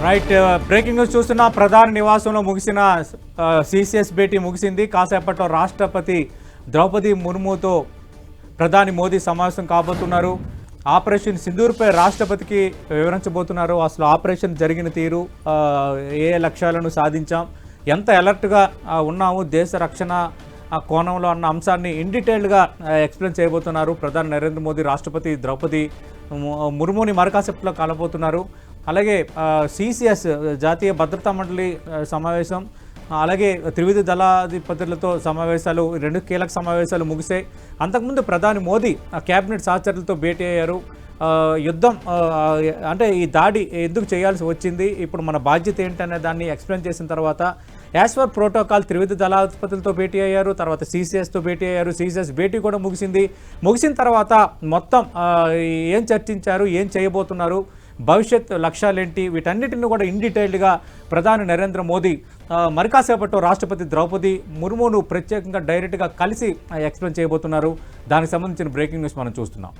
Right breaking news చూస్తున్నా ప్రధాని నివాసంలో ముగిసిన సిసిఎస్ భేటీ ముగిసింది. కాసేపట్లో రాష్ట్రపతి ద్రౌపది ముర్ముతో ప్రధాని మోదీ సమావేశం కాబోతున్నారు. ఆపరేషన్ సింధూర్పై రాష్ట్రపతికి వివరించబోతున్నారు. అసలు ఆపరేషన్ జరిగిన తీరు, ఏ లక్ష్యాలను సాధించాం, ఎంత అలర్ట్గా ఉన్నాము దేశ రక్షణ కోణంలో అన్న అంశాన్ని ఇన్ డీటెయిల్డ్గా ఎక్స్ప్లెయిన్ చేయబోతున్నారు ప్రధాని నరేంద్ర మోదీ. రాష్ట్రపతి ద్రౌపది ముర్ముని మరకాసేపట్లో కలబోతున్నారు. అలాగే సిసిఎస్ జాతీయ భద్రతా మండలి సమావేశం, అలాగే త్రివిధ దళాధిపతులతో సమావేశాలు, రెండు కీలక సమావేశాలు ముగిశాయి. అంతకుముందు ప్రధాని మోదీ కేబినెట్ సహచరులతో భేటీ అయ్యారు. యుద్ధం అంటే ఈ దాడి ఎందుకు చేయాల్సి వచ్చింది, ఇప్పుడు మన బాధ్యత ఏంటనే దాన్ని ఎక్స్ప్లెయిన్ చేసిన తర్వాత యాజ్ పర్ ప్రోటోకాల్ త్రివిధ దళాధిపతులతో భేటీ అయ్యారు. తర్వాత సిసిఎస్తో భేటీ అయ్యారు. సిసిఎస్ భేటీ కూడా ముగిసింది. ముగిసిన తర్వాత మొత్తం ఏం చర్చించారు, ఏం చేయబోతున్నారు, భవిష్యత్ లక్ష్యాలేంటి, వీటన్నిటిని కూడా ఇన్ డీటెయిల్డ్గా ప్రధాని నరేంద్ర మోదీ మరికాసేపట్లో రాష్ట్రపతి ద్రౌపది ముర్మును ప్రత్యేకంగా డైరెక్ట్గా కలిసి ఎక్స్ప్లెయిన్ చేయబోతున్నారు. దానికి సంబంధించిన బ్రేకింగ్ న్యూస్ మనం చూస్తున్నాం.